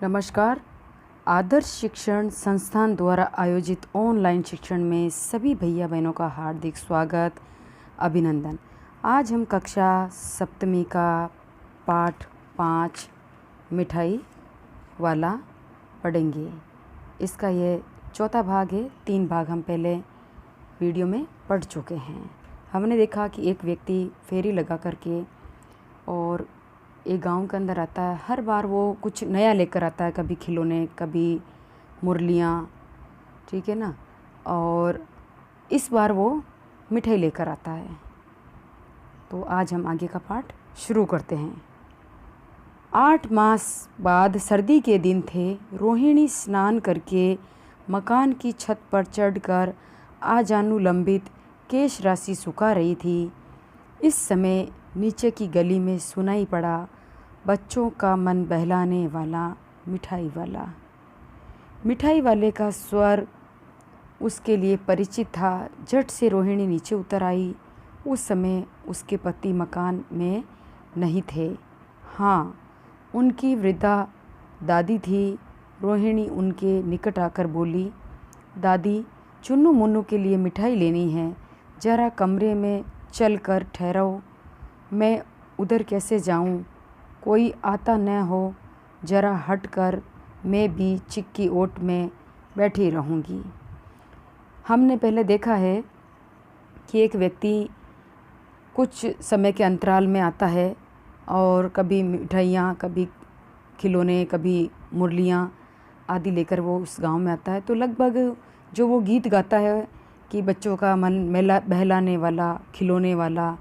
नमस्कार। आदर्श शिक्षण संस्थान द्वारा आयोजित ऑनलाइन शिक्षण में सभी भैया बहनों का हार्दिक स्वागत, अभिनंदन। आज हम कक्षा सप्तमी का पाठ 5 मिठाई वाला पढ़ेंगे। इसका ये चौथा भाग है। 3 भाग हम पहले वीडियो में पढ़ चुके हैं। हमने देखा कि एक व्यक्ति फेरी लगा करके और एक गांव के अंदर आता है। हर बार वो कुछ नया लेकर आता है, कभी खिलौने, कभी मुरलियाँ, ठीक है ना। और इस बार वो मिठाई लेकर आता है। तो आज हम आगे का पाठ शुरू करते हैं। 8 मास बाद सर्दी के दिन थे। रोहिणी स्नान करके मकान की छत पर चढ़कर आजानुलंबित केश राशि सुखा रही थी। इस समय नीचे की गली में सुनाई पड़ा बच्चों का मन बहलाने वाला मिठाई वाला। मिठाई वाले का स्वर उसके लिए परिचित था। झट से रोहिणी नीचे उतर आई। उस समय उसके पति मकान में नहीं थे। हाँ, उनकी वृद्धा दादी थी। रोहिणी उनके निकट आकर बोली, दादी, चुन्नू मुन्नू के लिए मिठाई लेनी है। ज़रा कमरे में चल कर ठहरो। मैं उधर कैसे जाऊं? कोई आता न हो। ज़रा हट कर मैं भी चिक्की ओट में बैठी रहूँगी। हमने पहले देखा है कि एक व्यक्ति कुछ समय के अंतराल में आता है और कभी मिठाइयाँ, कभी खिलौने, कभी मुरलियाँ आदि लेकर वो उस गांव में आता है। तो लगभग जो वो गीत गाता है कि बच्चों का मन बहलाने वाला, खिलौने वाला,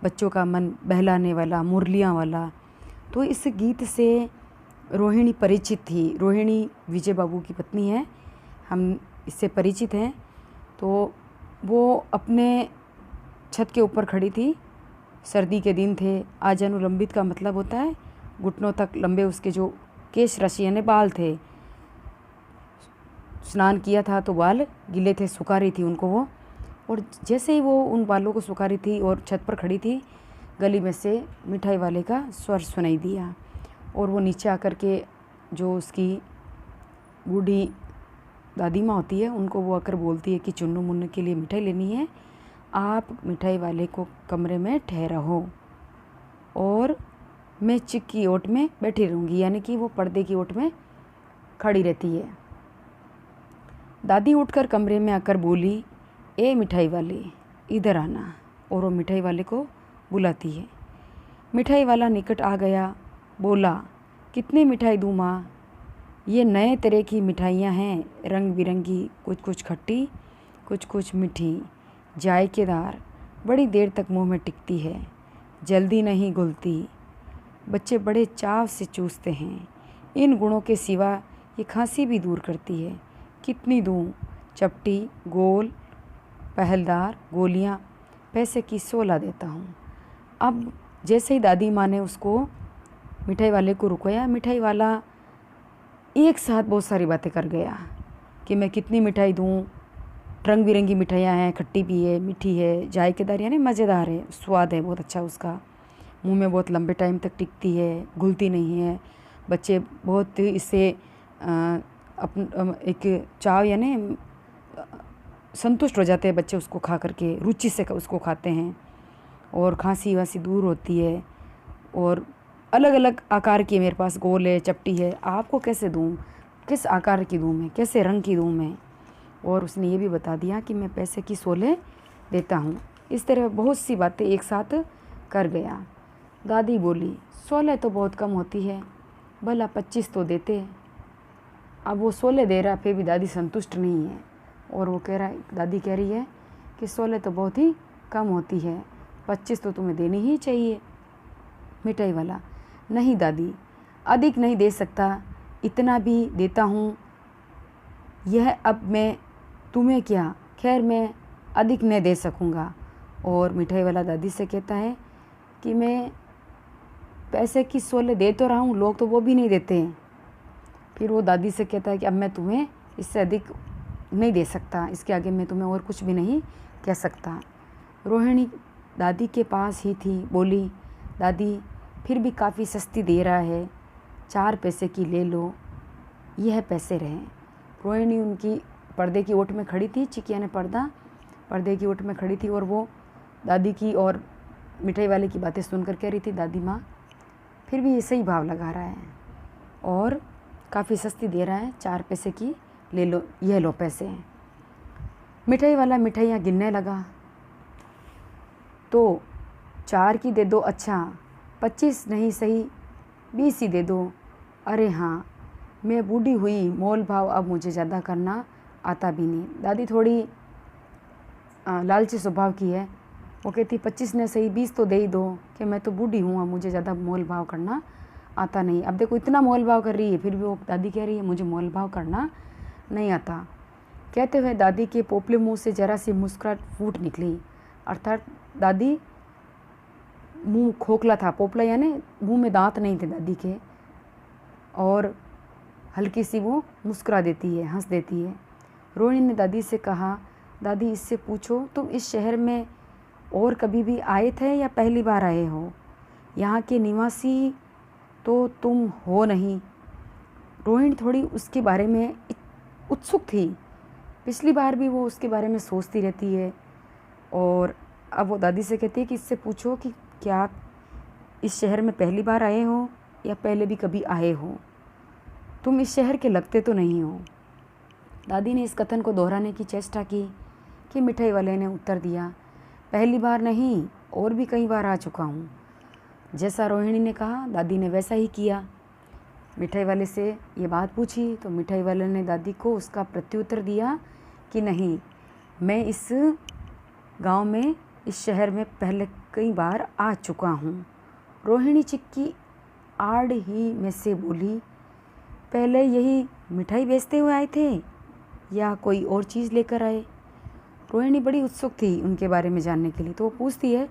बच्चों का मन बहलाने वाला, मुरलियाँ वाला, तो इस गीत से रोहिणी परिचित थी। रोहिणी विजय बाबू की पत्नी है, हम इससे परिचित हैं। तो वो अपने छत के ऊपर खड़ी थी। सर्दी के दिन थे। आजानुलंबित का मतलब होता है घुटनों तक लंबे उसके जो केश राशि यानी बाल थे। स्नान किया था तो बाल गीले थे, सुखा रही थी उनको वो। और जैसे ही वो उन बालों को सुखा रही थी और छत पर खड़ी थी, गली में से मिठाई वाले का स्वर सुनाई दिया। और वो नीचे आकर के जो उसकी बूढ़ी दादी माँ होती है, उनको वो आकर बोलती है कि चुन्नू मुन्नू के लिए मिठाई लेनी है। आप मिठाई वाले को कमरे में ठहरा हो और मैं चिक्की ओट में बैठी रहूँगी, यानी कि वो पर्दे की ओट में खड़ी रहती है। दादी उठकर कमरे में आकर बोली, ए मिठाई वाले, इधर आना। और वो मिठाई वाले को बुलाती है। मिठाई वाला निकट आ गया। बोला, कितनी मिठाई दूँ माँ? ये नए तरह की मिठाइयाँ हैं, रंग बिरंगी, कुछ कुछ खट्टी, कुछ कुछ मीठी, जायकेदार, बड़ी देर तक मुंह में टिकती है, जल्दी नहीं घुलती। बच्चे बड़े चाव से चूसते हैं। इन गुणों के सिवा ये खांसी भी दूर करती है। कितनी दूँ? चपटी, गोल, पहलदार गोलियाँ, पैसे की 16 देता हूँ। अब जैसे ही दादी माँ ने उसको मिठाई वाले को रुकवाया, मिठाई वाला एक साथ बहुत सारी बातें कर गया कि मैं कितनी मिठाई दूँ, रंग बिरंगी मिठाइयाँ हैं, खट्टी भी है, मीठी है, जायकेदार यानी मज़ेदार है, स्वाद है बहुत अच्छा उसका, मुंह में बहुत लंबे टाइम तक टिकती है, घुलती नहीं है। बच्चे बहुत इससे एक चाव यानी संतुष्ट हो जाते हैं बच्चे उसको खा करके, रुचि से उसको खाते हैं। और खांसी वासी दूर होती है। और अलग अलग आकार की मेरे पास, गोल है, चपटी है, आपको कैसे दूँ, किस आकार की दूँ मैं, कैसे रंग की दूँ मैं। और उसने ये भी बता दिया कि मैं पैसे की 16 देता हूँ। इस तरह बहुत सी बातें एक साथ कर गया। दादी बोली, 16 तो बहुत कम होती है, भला 25 तो देते। अब वो 16 दे रहा, फिर भी दादी संतुष्ट नहीं है। और वो दादी कह रही है कि 16 तो बहुत ही कम होती है, 25 तो तुम्हें देनी ही चाहिए। मिठाई वाला, नहीं दादी, अधिक नहीं दे सकता, इतना भी देता हूँ। यह अब मैं तुम्हें क्या, खैर मैं अधिक नहीं दे सकूँगा। और मिठाई वाला दादी से कहता है कि मैं पैसे की 16 दे तो रहा हूँ, लोग तो वो भी नहीं देते हैं। फिर वो दादी से कहता है कि अब मैं तुम्हें इससे अधिक नहीं दे सकता, इसके आगे मैं तुम्हें और कुछ भी नहीं कह सकता। रोहिणी दादी के पास ही थी, बोली, दादी फिर भी काफ़ी सस्ती दे रहा है, 4 पैसे की ले लो। यह पैसे रहे। रोहिणी उनकी पर्दे की ओट में खड़ी थी, चिकिया ने पर्दे की ओट में खड़ी थी और वो दादी की और मिठाई वाले की बातें सुनकर कह रही थी, दादी माँ फिर भी ये सही भाव लगा रहा है और काफ़ी सस्ती दे रहा है, 4 पैसे की ले लो, यह लो पैसे हैं। मिठाई वाला मिठाइयाँ गिनने लगा, तो 4 की दे दो, अच्छा 25 नहीं सही 20 ही दे दो। अरे हाँ, मैं बूढ़ी हुई, मोल भाव अब मुझे ज़्यादा करना आता भी नहीं। दादी थोड़ी लालची स्वभाव की है, वो कहती 25 ने सही 20 तो दे ही दो, कि मैं तो बूढ़ी हूँ, अब मुझे ज़्यादा मोल भाव करना आता नहीं। अब देखो इतना मोल भाव कर रही है, फिर भी वो दादी कह रही है मुझे मोल भाव करना नहीं आता। कहते हुए दादी के पोपले मुंह से जरा सी मुस्कुराहट फूट निकली, अर्थात दादी मुंह खोखला था, पोपला यानी मुंह में दांत नहीं थे दादी के, और हल्की सी वो मुस्कुरा देती है, हंस देती है। रोहिणी ने दादी से कहा, दादी इससे पूछो तुम इस शहर में और कभी भी आए थे या पहली बार आए हो? यहाँ के निवासी तो तुम हो नहीं। रोहिणी थोड़ी उसके बारे में उत्सुक थी, पिछली बार भी वो उसके बारे में सोचती रहती है, और अब वो दादी से कहती है कि इससे पूछो कि क्या आप इस शहर में पहली बार आए हो या पहले भी कभी आए हो? तुम इस शहर के लगते तो नहीं हो। दादी ने इस कथन को दोहराने की चेष्टा की कि मिठाई वाले ने उत्तर दिया, पहली बार नहीं और भी कई बार आ चुका हूँ। जैसा रोहिणी ने कहा दादी ने वैसा ही किया। मिठाई वाले से ये बात पूछी तो मिठाई वाले ने दादी को उसका प्रत्युत्तर दिया कि नहीं, मैं इस गांव में, इस शहर में पहले कई बार आ चुका हूँ। रोहिणी चिक्की आड़ ही में से बोली, पहले यही मिठाई बेचते हुए आए थे या कोई और चीज़ लेकर आए? रोहिणी बड़ी उत्सुक थी उनके बारे में जानने के लिए, तो वो पूछती है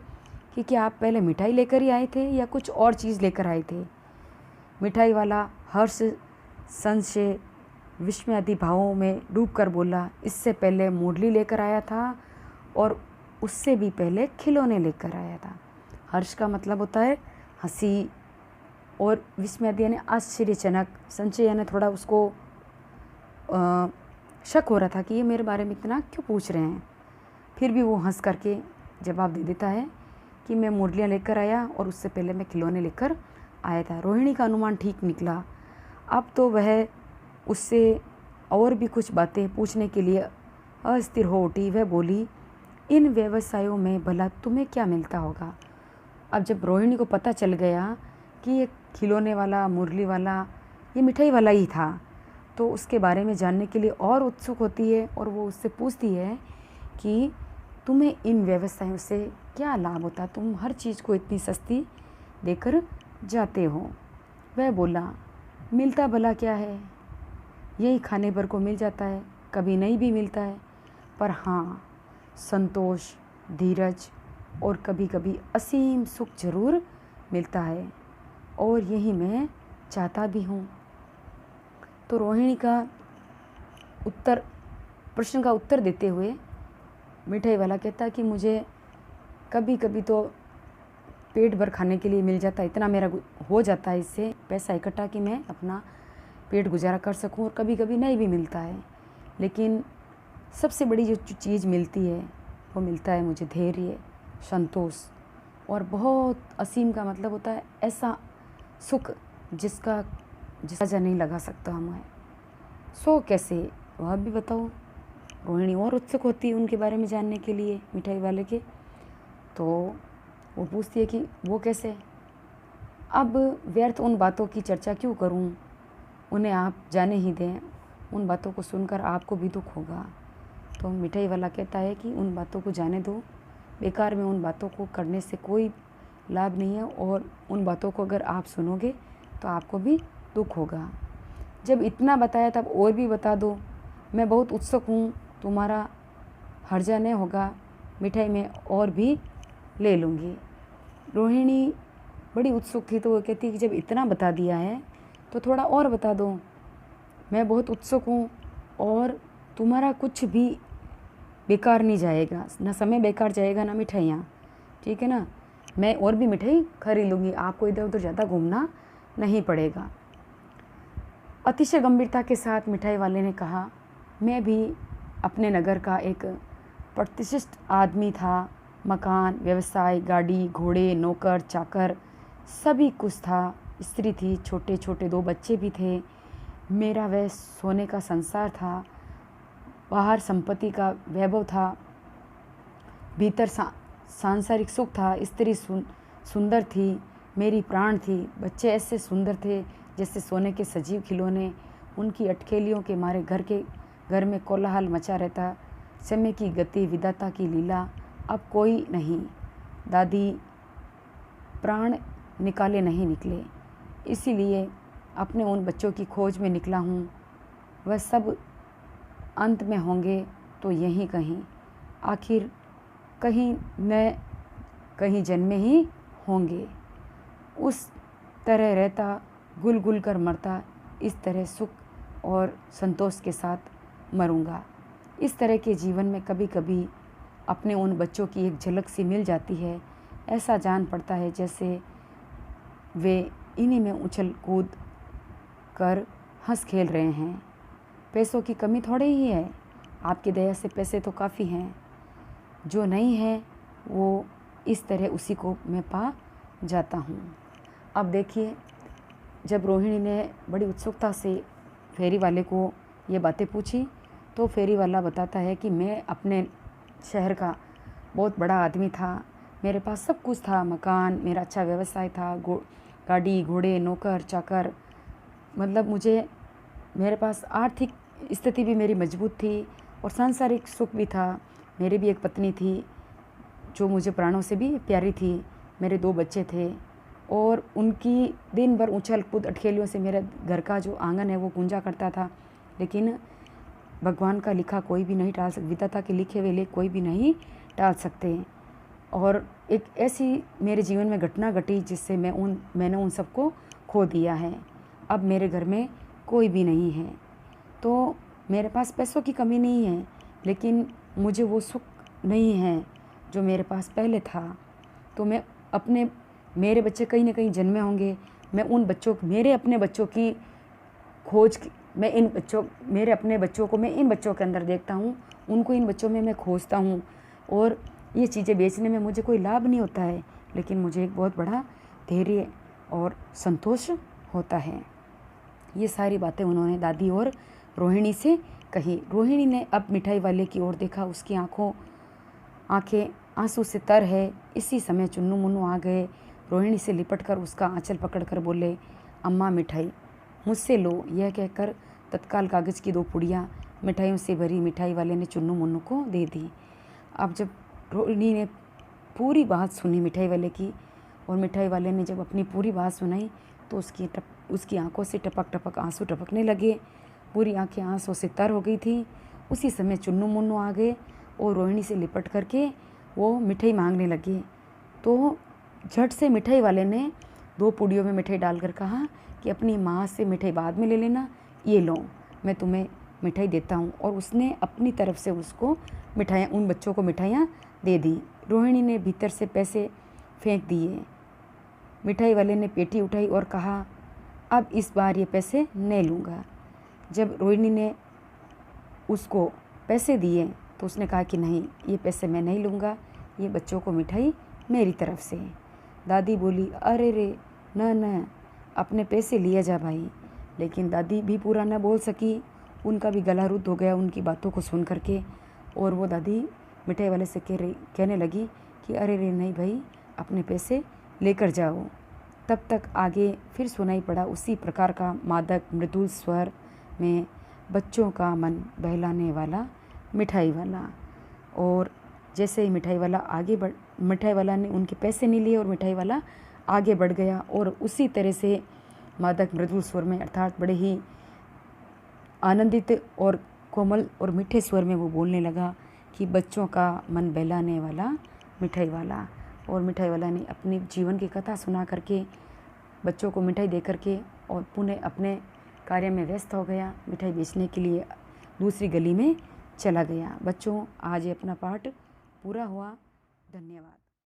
कि क्या आप पहले मिठाई लेकर ही आए थे या कुछ और चीज़ लेकर आए थे? मिठाई वाला हर्ष, संशय, विस्मय आदि भावों में डूबकर बोला, इससे पहले मुरली लेकर आया था और उससे भी पहले खिलौने लेकर आया था। हर्ष का मतलब होता है हंसी, और विस्मय आदि यानी आश्चर्यजनक, संशय यानी थोड़ा उसको शक हो रहा था कि ये मेरे बारे में इतना क्यों पूछ रहे हैं। फिर भी वो हंस करके जवाब दे देता है कि मैं मुरलियाँ लेकर आया और उससे पहले मैं खिलौने लेकर आया था। रोहिणी का अनुमान ठीक निकला। अब तो वह उससे और भी कुछ बातें पूछने के लिए अस्थिर हो उठी। वह बोली, इन व्यवसायों में भला तुम्हें क्या मिलता होगा? अब जब रोहिणी को पता चल गया कि ये खिलौने वाला, मुरली वाला, ये मिठाई वाला ही था, तो उसके बारे में जानने के लिए और उत्सुक होती है और वो उससे पूछती है कि तुम्हें इन व्यवसायों से क्या लाभ होता, तुम हर चीज़ को इतनी सस्ती देकर जाते हो। वह बोला, मिलता भला क्या है, यही खाने भर को मिल जाता है, कभी नहीं भी मिलता है, पर हाँ संतोष, धीरज और कभी कभी असीम सुख जरूर मिलता है, और यही मैं चाहता भी हूँ। तो रोहिणी का प्रश्न का उत्तर देते हुए मिठाई वाला कहता कि मुझे कभी कभी तो पेट भर खाने के लिए मिल जाता है, इतना मेरा हो जाता है इससे पैसा इकट्ठा कि मैं अपना पेट गुजारा कर सकूं, और कभी कभी नहीं भी मिलता है, लेकिन सबसे बड़ी जो चीज़ मिलती है वो मिलता है मुझे धैर्य, संतोष, और बहुत असीम का मतलब होता है ऐसा सुख जिसका नहीं लगा सकता हमें। सो कैसे, वह भी बताओ। रोहिणी और उत्सुक होती है उनके बारे में जानने के लिए मिठाई वाले के, तो वो पूछती है कि वो कैसे। अब व्यर्थ उन बातों की चर्चा क्यों करूं, उन्हें आप जाने ही दें, उन बातों को सुनकर आपको भी दुख होगा। तो मिठाई वाला कहता है कि उन बातों को जाने दो, बेकार में उन बातों को करने से कोई लाभ नहीं है, और उन बातों को अगर आप सुनोगे तो आपको भी दुख होगा। जब इतना बताया तब और भी बता दो, मैं बहुत उत्सुक हूँ, तुम्हारा हर्जा नहीं होगा, मिठाई में और भी ले लूँगी। रोहिणी बड़ी उत्सुक थी, तो वो कहती है कि जब इतना बता दिया है तो थोड़ा और बता दो, मैं बहुत उत्सुक हूँ और तुम्हारा कुछ भी बेकार नहीं जाएगा, ना समय बेकार जाएगा ना मिठाइयाँ, ठीक है ना, मैं और भी मिठाई खरीद लूँगी, आपको इधर उधर ज़्यादा घूमना नहीं पड़ेगा। अतिशय गंभीरता के साथ मिठाई वाले ने कहा, मैं भी अपने नगर का एक प्रतिष्ठित आदमी था। मकान, व्यवसाय, गाड़ी, घोड़े, नौकर, चाकर सभी कुछ था। स्त्री थी, छोटे छोटे 2 बच्चे भी थे। मेरा वह सोने का संसार था। बाहर संपत्ति का वैभव था, भीतर सांसारिक सुख था। स्त्री सुंदर थी, मेरी प्राण थी। बच्चे ऐसे सुंदर थे जैसे सोने के सजीव खिलौने। उनकी अटखेलियों के मारे घर में कोलाहल मचा रहता। समय की गति, विधाता की लीला, अब कोई नहीं। दादी, प्राण निकाले नहीं निकले, इसीलिए अपने उन बच्चों की खोज में निकला हूँ। वह सब अंत में होंगे तो यहीं कहीं, आखिर कहीं न कहीं जन्मे ही होंगे। उस तरह रहता, गुल गुल कर मरता, इस तरह सुख और संतोष के साथ मरूंगा। इस तरह के जीवन में कभी कभी अपने उन बच्चों की एक झलक सी मिल जाती है। ऐसा जान पड़ता है जैसे वे इन्हीं में उछल कूद कर हंस खेल रहे हैं। पैसों की कमी थोड़ी ही है, आपकी दया से पैसे तो काफ़ी हैं। जो नहीं है वो इस तरह उसी को मैं पा जाता हूँ। अब देखिए, जब रोहिणी ने बड़ी उत्सुकता से फेरी वाले को ये बातें पूछी तो फेरी वाला बताता है कि मैं अपने शहर का बहुत बड़ा आदमी था। मेरे पास सब कुछ था, मकान, मेरा अच्छा व्यवसाय था, गाड़ी, घोड़े, नौकर, चाकर। मतलब मेरे पास आर्थिक स्थिति भी मेरी मजबूत थी और सांसारिक सुख भी था। मेरी भी एक पत्नी थी जो मुझे प्राणों से भी प्यारी थी। मेरे 2 बच्चे थे और उनकी दिन भर उछल कूद अटखेलियों से मेरे घर का जो आंगन है वो गूंजा करता था। लेकिन भगवान का लिखा कोई भी नहीं टाल सकता, विधाता के लिखे हुए लेख कोई भी नहीं टाल सकते। और एक ऐसी मेरे जीवन में घटना घटी जिससे मैंने उन सबको खो दिया है। अब मेरे घर में कोई भी नहीं है। तो मेरे पास पैसों की कमी नहीं है, लेकिन मुझे वो सुख नहीं है जो मेरे पास पहले था। तो मेरे बच्चे कहीं ना कहीं जन्मे होंगे। मैं मेरे अपने बच्चों की खोज, मेरे अपने बच्चों को मैं इन बच्चों के अंदर देखता हूँ, उनको इन बच्चों में मैं खोजता हूँ। और ये चीज़ें बेचने में मुझे कोई लाभ नहीं होता है, लेकिन मुझे एक बहुत बड़ा धैर्य और संतोष होता है। ये सारी बातें उन्होंने दादी और रोहिणी से कही। रोहिणी ने अब मिठाई वाले की ओर देखा। उसकी आंखें आंसू से तर है। इसी समय चुन्नू मुन्नू आ गए। रोहिणी से लिपटकर उसका आंचल पकड़कर बोले, अम्मा मिठाई मुझसे लो। यह कहकर तत्काल कागज़ की 2 पुड़ियाँ मिठाइयों से भरी मिठाई वाले ने चुन्नू मुन्नू को दे दी। अब जब रोहिणी ने पूरी बात सुनी मिठाई वाले की, और मिठाई वाले ने जब अपनी पूरी बात सुनाई तो उसकी आंखों से टपक टपक आंसू टपकने लगे। पूरी आंखें आंसू से तर हो गई थी। उसी समय चुन्नू मुन्नू आ गए और रोहिणी से लिपट करके वो मिठाई मांगने लगे। तो झट से मिठाई वाले ने 2 पुड़ियों में मिठाई डालकर कहा कि अपनी माँ से मिठाई बाद में ले लेना, ये लो मैं तुम्हें मिठाई देता हूँ। और उसने अपनी तरफ से उसको मिठाइयाँ, उन बच्चों को मिठाइयाँ दे दी। रोहिणी ने भीतर से पैसे फेंक दिए। मिठाई वाले ने पेटी उठाई और कहा, अब इस बार ये पैसे नहीं लूँगा। जब रोहिणी ने उसको पैसे दिए तो उसने कहा कि नहीं, ये पैसे मैं नहीं लूँगा, ये बच्चों को मिठाई मेरी तरफ से। दादी बोली, अरे रे, न अपने पैसे लिए जा भाई। लेकिन दादी भी पूरा न बोल सकी, उनका भी गला रुद्ध हो गया उनकी बातों को सुन करके। और वो दादी मिठाई वाले से कहने लगी कि अरे रे नहीं भाई, अपने पैसे लेकर जाओ। तब तक आगे फिर सुनाई पड़ा उसी प्रकार का मादक मृदुल स्वर में बच्चों का मन बहलाने वाला मिठाई वाला। और जैसे ही मिठाई वाला ने उनके पैसे नहीं लिए और मिठाई वाला आगे बढ़ गया और उसी तरह से मादक मृदुल स्वर में, अर्थात बड़े ही आनंदित और कोमल और मीठे स्वर में वो बोलने लगा कि बच्चों का मन बहलाने वाला मिठाई वाला। और मिठाई वाला ने अपनी जीवन की कथा सुना करके बच्चों को मिठाई दे करके और पुनः अपने कार्य में व्यस्त हो गया। मिठाई बेचने के लिए दूसरी गली में चला गया। बच्चों, आज ये अपना पाठ पूरा हुआ। धन्यवाद।